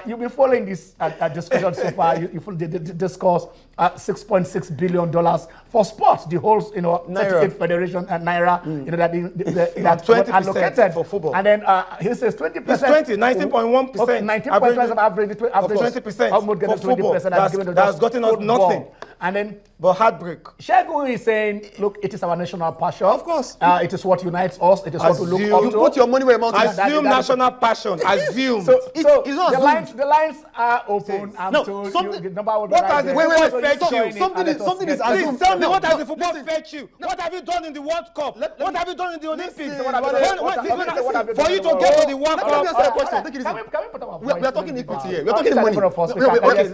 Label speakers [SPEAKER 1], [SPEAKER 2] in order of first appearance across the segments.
[SPEAKER 1] You've been following this discussion so far. You discussed $6.6 billion for sports. The whole, 38 federation and Naira, that
[SPEAKER 2] 20%
[SPEAKER 1] allocated
[SPEAKER 2] for football.
[SPEAKER 1] And then he says 20%.
[SPEAKER 2] It's 19.1%.
[SPEAKER 1] Okay, 19.1% of average
[SPEAKER 2] 20%.
[SPEAKER 1] almost getting 20%.
[SPEAKER 2] That's gotten us nothing.
[SPEAKER 1] And then,
[SPEAKER 2] but heartbreak.
[SPEAKER 1] Shegun is saying, look, it is our national passion.
[SPEAKER 2] Of course.
[SPEAKER 1] It is what unites us. It is what we look up to.
[SPEAKER 3] You put your money where your mouth is.
[SPEAKER 2] Assume national passion. Assume.
[SPEAKER 1] So the lines are open. I'm told
[SPEAKER 3] something.
[SPEAKER 1] The number one.
[SPEAKER 2] What has the football fetched you?
[SPEAKER 3] Something is
[SPEAKER 2] assumed. Tell me, what has the football fetched you? What have you done in the World Cup? What have you done in the Olympics? For you to get to the World Cup.
[SPEAKER 3] We are talking equity here. We are talking money.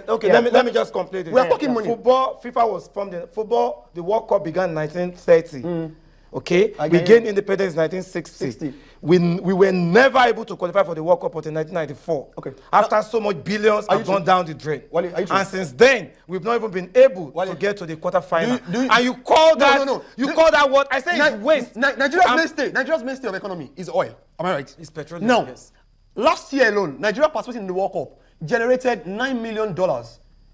[SPEAKER 2] Okay, let me just complete it.
[SPEAKER 3] We are talking money.
[SPEAKER 2] Football, FIFA was formed in football. The World Cup began in 1930. Okay, we gained independence in 1960. We were never able to qualify for the World Cup until 1994. Okay, after so much billions have gone down the drain, and since then we've not even been able to get to the quarterfinal. And you call that you call that what I say is waste.
[SPEAKER 3] Nigeria's mainstay of economy is oil. Am I right?
[SPEAKER 2] It's petroleum.
[SPEAKER 3] Now, last year alone, Nigeria participating in the World Cup generated $9 million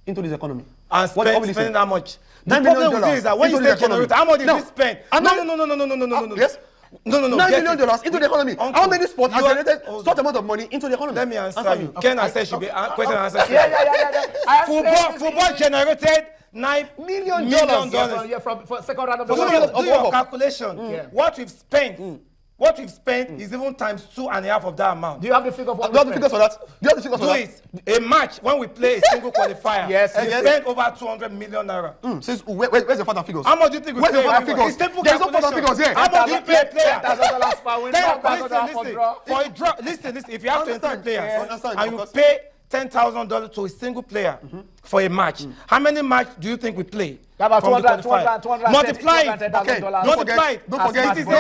[SPEAKER 3] into this economy.
[SPEAKER 2] And spending how much? The problem with this is that when you say generate, how much did you spend? No.
[SPEAKER 3] Yes. No. $9 million into the economy. How many sports have generated such amount of money into the economy?
[SPEAKER 2] Let me answer you. Ken I said should be question and answer.
[SPEAKER 1] Yeah.
[SPEAKER 2] Football generated $9 million.
[SPEAKER 1] Yeah, from second round of the World Cup.
[SPEAKER 2] Do your calculation. What we've spent. What we've spent is even times 2.5 of that amount.
[SPEAKER 1] Do you have the figure for that?
[SPEAKER 3] Do you have the figures for that?
[SPEAKER 2] Do it. A match when we play a single qualifier. We spend over 200 million naira.
[SPEAKER 3] Says where's the further figures?
[SPEAKER 2] How much do you think we pay?
[SPEAKER 3] Where's the further figures? There's no further figures here.
[SPEAKER 2] How much do you pay a player?
[SPEAKER 1] $10,000
[SPEAKER 2] for a draw. Listen. If you have 23 players and you pay $10,000 to a single player for a match, how many matches do you think we play?
[SPEAKER 1] About
[SPEAKER 2] multiply it. Don't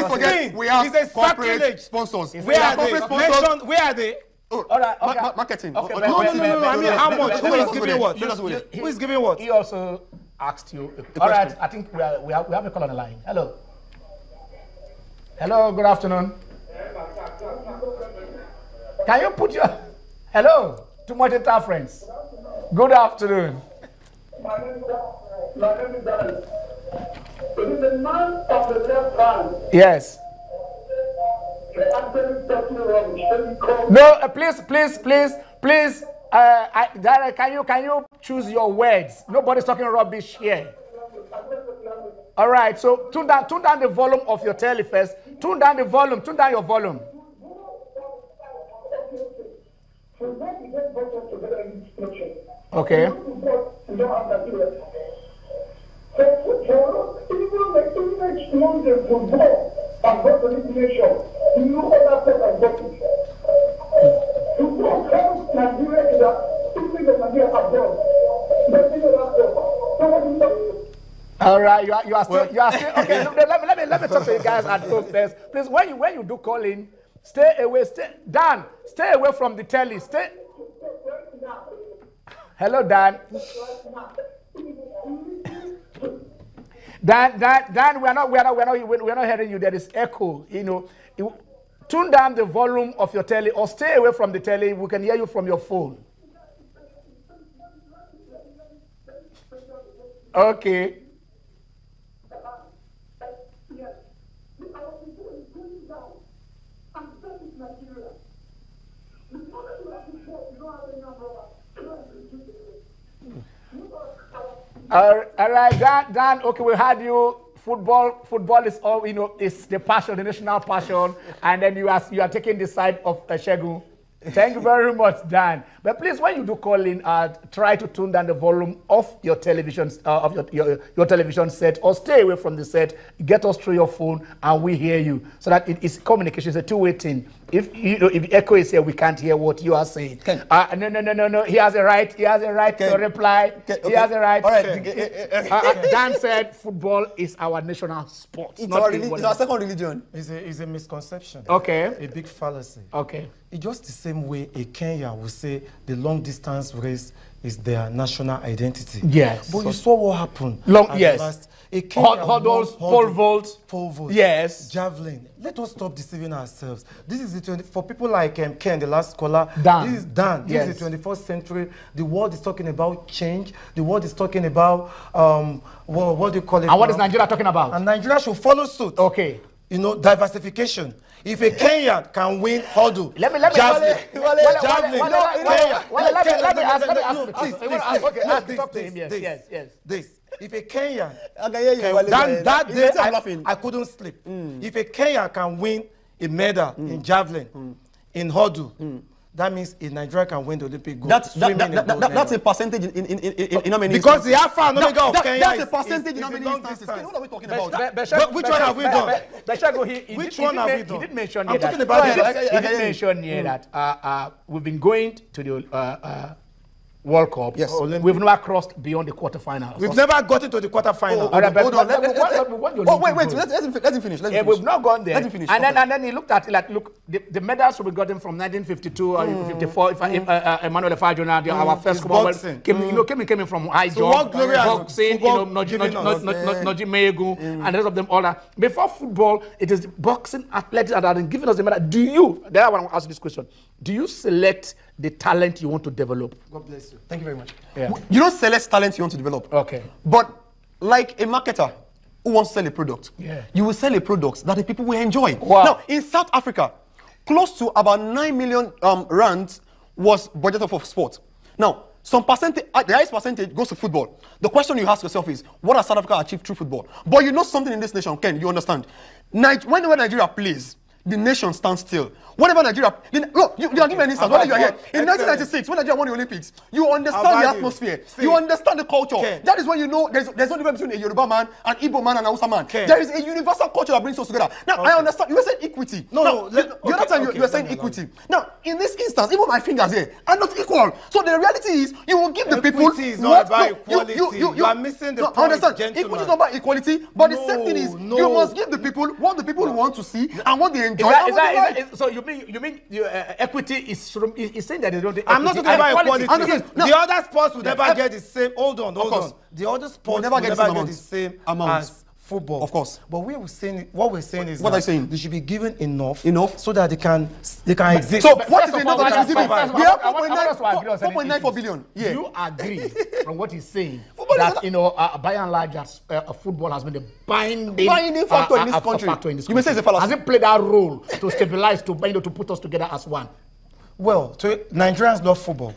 [SPEAKER 2] forget. We have corporate sponsors. Where are they?
[SPEAKER 1] All right. Okay.
[SPEAKER 3] Marketing.
[SPEAKER 2] Okay. No. I mean, how much? Who is giving what? Who is giving what?
[SPEAKER 1] He also asked you. All right. I think we have a call on the line. Hello. Hello. Good afternoon. Can you put your hello to my friends? Good afternoon.
[SPEAKER 4] My name is Daniel. It is the man of the left hand.
[SPEAKER 1] Yes. No, please. Darren, can you choose your words? Nobody's talking rubbish here. All right. So tune down the volume of your telly first. Tune down your volume. Okay. All right, you are still okay. Let me talk to you guys at home first. Please, when you do calling, stay away. Stay away from the telly. Hello, Dan. Dan, we're not hearing you. There is echo. Tune down the volume of your telly or stay away from the telly. We can hear you from your phone. Okay. All right, Dan. Okay, we had you. Football is all is the passion, the national passion, and then you are taking the side of Shegun. Thank you very much, Dan. But please, when you do call in, try to tune down the volume of your television, your television set, or stay away from the set. Get us through your phone, and we hear you, so that it is communication. It's a two-way thing. If echo is here, we can't hear what you are saying. No. He has a right. He has a right to reply. He has a right.
[SPEAKER 3] All right.
[SPEAKER 1] Dan said football is our national sport.
[SPEAKER 3] It's our second religion.
[SPEAKER 2] It's a misconception.
[SPEAKER 1] Okay.
[SPEAKER 2] A big fallacy.
[SPEAKER 1] Okay.
[SPEAKER 2] It's just the same way a Kenya will say the long distance race is their national identity.
[SPEAKER 1] Yes.
[SPEAKER 2] But you saw what happened.
[SPEAKER 1] Yes. Hurdles, pole vault. Yes.
[SPEAKER 2] Javelin. Let us stop deceiving ourselves. This is for people like Ken, the last scholar.
[SPEAKER 1] Dan.
[SPEAKER 2] This is Dan. This is the 21st century. The world is talking about change. The world is talking about what do you call it?
[SPEAKER 1] And what is Nigeria talking about?
[SPEAKER 2] And Nigeria should follow suit.
[SPEAKER 1] Okay.
[SPEAKER 2] You know, diversification. If a Kenyan can win hurdle,
[SPEAKER 1] let me
[SPEAKER 2] javelin, this. If a Kenyan, that day I couldn't sleep. If a Kenyan can win a medal in javelin, in hurdle, that means if Nigeria can win the Olympic gold.
[SPEAKER 3] That's a percentage in how many
[SPEAKER 2] because the Alpha and Omega of Kenya
[SPEAKER 3] that's a percentage in how many instances. What are we talking about?
[SPEAKER 2] Which one have we done?
[SPEAKER 1] Which one have we done? He did mention
[SPEAKER 2] I'm talking about
[SPEAKER 1] he did mention here that we've been going to the World Cup.
[SPEAKER 3] Yes.
[SPEAKER 1] We've never crossed beyond the quarterfinals.
[SPEAKER 2] We've never gotten to the quarterfinal.
[SPEAKER 3] Hold on. Wait. Let him finish.
[SPEAKER 1] We've not gone there.
[SPEAKER 3] Let him finish.
[SPEAKER 1] And then he looked at it like, look, the medals we gotten from 1952 or 54. Emmanuel Fajona, our first Commonwealth came in from high jump, boxing, Noji Megu, and the rest of them all that. Before football, it is boxing athletics that are giving us the medal. There I want to ask you this question. Do you select the talent you want to develop?
[SPEAKER 2] God bless you. Thank you very much.
[SPEAKER 1] Yeah.
[SPEAKER 3] You don't select talent you want to develop.
[SPEAKER 1] Okay.
[SPEAKER 3] But like a marketer who wants to sell a product,
[SPEAKER 1] yeah,
[SPEAKER 3] you will sell a product that the people will enjoy.
[SPEAKER 1] Wow.
[SPEAKER 3] Now, in South Africa, close to about 9 million rands was budgeted for sport. Now, some percentage, the highest percentage goes to football. The question you ask yourself is, what has South Africa achieved through football? But you know something in this nation, Ken, you understand. Whenever Nigeria plays, the nation stands still. Whenever Nigeria, look, you are giving an instance. Whether you are here in 1996, when Nigeria won the Olympics, you understand the atmosphere, you understand the culture. That is when you know there's no difference between a Yoruba man, an Igbo man, and a Hausa man. There is a universal culture that brings us together. Now I understand. You were saying equity. You were saying equity. Now in this instance, even my fingers here are not equal. So the reality is, you will give the people.
[SPEAKER 2] Equity is not about equality. You are missing the point.
[SPEAKER 3] Understand?
[SPEAKER 2] Gentleman.
[SPEAKER 3] Equity is not about equality, but the same thing is you must give the people what the people want to see and what they enjoy.
[SPEAKER 1] So you mean equity is saying that they don't.
[SPEAKER 2] I'm not talking about equality. The other sports will never get the same. Hold on. The other sports will never get the same as football.
[SPEAKER 3] Of course.
[SPEAKER 2] But what we're saying is
[SPEAKER 3] what are you saying?
[SPEAKER 2] They should be given enough so that they can exist.
[SPEAKER 3] So what is enough that you give? We have
[SPEAKER 1] 4.94
[SPEAKER 3] billion.
[SPEAKER 1] Do you agree from what he's saying that by and large football has been the binding
[SPEAKER 3] factor in this country? You may say it's a fallacy.
[SPEAKER 1] Has it played that role to stabilize, to put us together as one?
[SPEAKER 2] Well, Nigerians love football,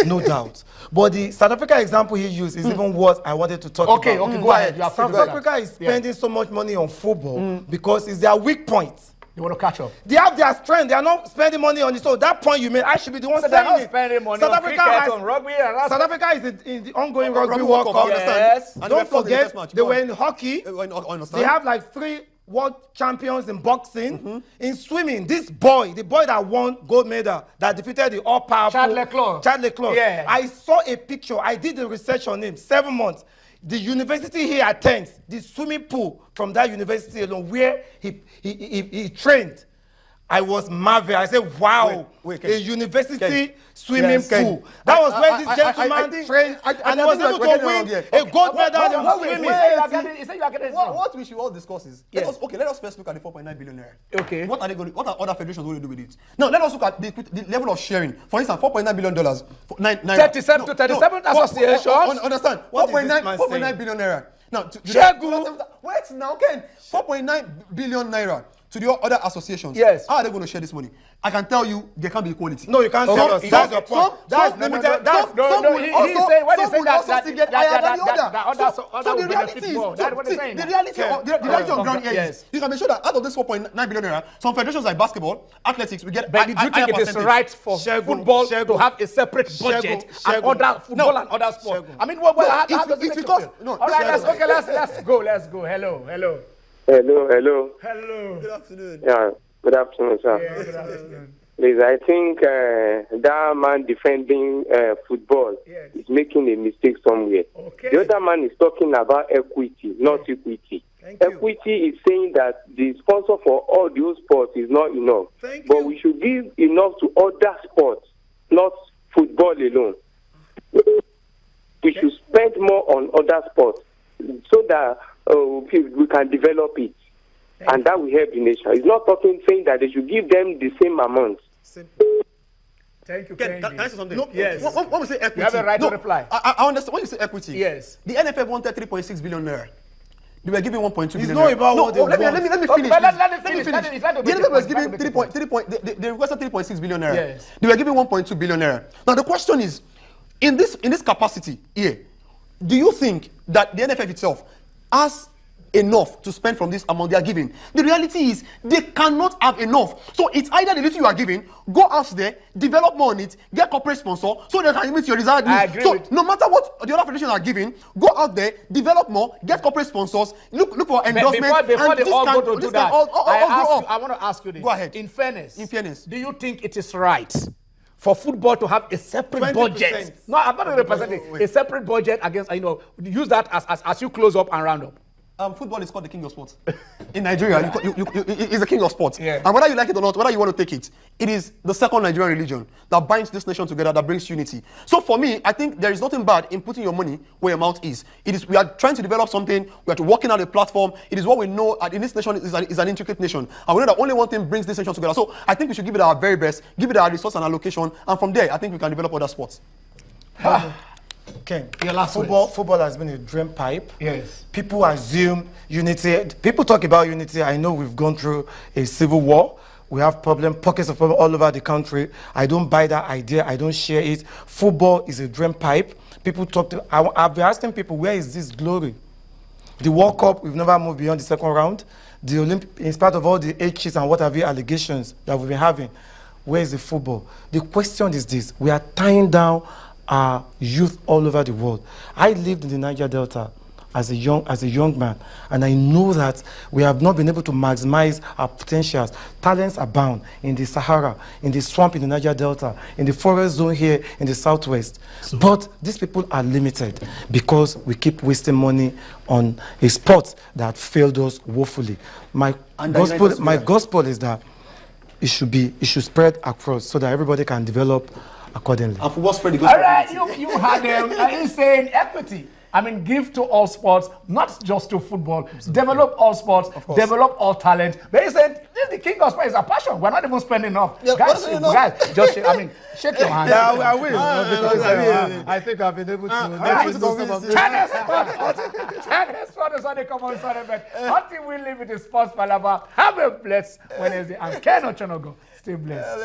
[SPEAKER 2] no doubt. But the South Africa example he used is even what I wanted to talk about.
[SPEAKER 1] Okay, go ahead.
[SPEAKER 2] South Africa is spending so much money on football because it's their weak point.
[SPEAKER 1] They want to catch up.
[SPEAKER 2] They have their strength. They are not spending money on it. So that point you made, I should be the one saying it.
[SPEAKER 1] They're not spending money on cricket, on rugby.
[SPEAKER 2] South Africa is in the ongoing Rugby World Cup.
[SPEAKER 1] Yes.
[SPEAKER 2] And don't forget, they were in hockey. They have like 3 world champions in boxing, in swimming. This boy, the boy that won gold medal, that defeated the all-powerful Chad Leclerc.
[SPEAKER 1] Yeah.
[SPEAKER 2] I saw a picture. I did the research on him. 7 months. The university he attends, the swimming pool from that university alone, where he trained, I was marveled. I said, wow, a university swimming pool. That was where this gentleman trained, and he was able to win a gold medal in swimming.
[SPEAKER 3] What we should all discuss is, let us first look at the 4.9 billion naira.
[SPEAKER 1] Okay.
[SPEAKER 3] What are other federations going to do with it? Now, let us look at the level of sharing. For instance, $4.9 billion.
[SPEAKER 1] 37 associations.
[SPEAKER 3] Understand? 4.9 billion naira. Now, wait now, Ken. 4.9 billion naira to the other associations.
[SPEAKER 1] Yes.
[SPEAKER 3] How are they going to share this money? I can tell you, there can't be equality.
[SPEAKER 2] No, you can't say that. That's your point. That's limited.
[SPEAKER 1] He's saying when he said that
[SPEAKER 3] So the reality on ground here is, you can make sure that out of this 4.9 billion naira, some federations like basketball, athletics, we get.
[SPEAKER 1] But do you think it is right for football to have a separate budget and other football and other sports? I mean, how does it make you feel? All right, let's go. Hello.
[SPEAKER 5] Hello.
[SPEAKER 1] Good
[SPEAKER 5] afternoon. Yeah, good afternoon, sir.
[SPEAKER 1] Yeah, good afternoon.
[SPEAKER 5] Please, I think that man defending football is making a mistake somewhere.
[SPEAKER 1] Okay.
[SPEAKER 5] The other man is talking about equity, not equity. Equity is saying that the sponsor for all those sports is not enough. But we should give enough to other sports, not football alone. we should spend more on other sports so that we can develop it. And that will help the nation. It's not saying that they should give them the same amount.
[SPEAKER 1] Thank you.
[SPEAKER 3] Can I say something?
[SPEAKER 1] No, yes.
[SPEAKER 3] When we say equity,
[SPEAKER 1] you have a right to reply.
[SPEAKER 3] I understand. When you say equity,
[SPEAKER 1] yes.
[SPEAKER 3] The NFF wanted 3.6 billion naira. They were giving 1.2 billion.
[SPEAKER 2] It's not about what they want.
[SPEAKER 3] Let me finish.
[SPEAKER 1] Okay, let me finish.
[SPEAKER 3] The NFF was giving 3.3. They requested 3.6 billion naira.
[SPEAKER 1] Yes.
[SPEAKER 3] They were giving 1.2 billion naira. Now the question is, in this capacity here, do you think that the NFF itself has enough to spend from this amount they are giving? The reality is they cannot have enough. So it's either the little you are giving, go out there, develop more on it, get corporate sponsor, so they can meet your desired needs. So no matter what the other federations are giving, go out there, develop more, get corporate sponsors, look for endorsement.
[SPEAKER 1] Before they all go to do that, I want to ask you this.
[SPEAKER 3] Go ahead.
[SPEAKER 1] In fairness,
[SPEAKER 3] do
[SPEAKER 1] you think it is right for football to have a separate
[SPEAKER 2] 20%.
[SPEAKER 1] budget? No, I'm not representing a separate budget against, use that as you close up and round up.
[SPEAKER 3] Football is called the king of sports. In Nigeria, it's the king of sports.
[SPEAKER 1] Yeah.
[SPEAKER 3] And whether you like it or not, whether you want to take it, it is the second Nigerian religion that binds this nation together, that brings unity. So for me, I think there is nothing bad in putting your money where your mouth is. We are trying to develop something, we are working out a platform. It is what we know in this nation is an intricate nation. And we know that only one thing brings this nation together. So I think we should give it our very best, give it our resource and allocation, and from there, I think we can develop other sports.
[SPEAKER 2] Ken,
[SPEAKER 1] football
[SPEAKER 2] has been a drain pipe.
[SPEAKER 1] Yes.
[SPEAKER 2] People assume unity. People talk about unity. I know we've gone through a civil war. We have pockets of problem all over the country. I don't buy that idea. I don't share it. Football is a drain pipe. People I've been asking people, where is this glory? The World Cup, we've never moved beyond the second round. The Olympics, in spite of all the H's and what have you allegations that we've been having, where is the football? The question is this: we are tying down our youth all over the world. I lived in the Niger Delta as a young man, and I know that we have not been able to maximize our potentials. Talents abound in the Sahara, in the swamp in the Niger Delta, in the forest zone here in the southwest. But these people are limited because we keep wasting money on a sport that failed us woefully. My gospel is that it should spread across so that everybody can develop accordingly.
[SPEAKER 3] And football spread the
[SPEAKER 1] gospel. All right, you had them saying equity. I mean, give to all sports, not just to football. Develop all sports, develop all talent. They said, this is the king of sports, it's a passion. We're not even spending enough.
[SPEAKER 2] Yeah,
[SPEAKER 1] guys, just shake your hands.
[SPEAKER 2] Yeah, I will. Because I think I've been able to.
[SPEAKER 1] China Sport is on the common side, but until we leave with the sports Palava, have a blessed Wednesday. And Ken Ochonogo, stay blessed.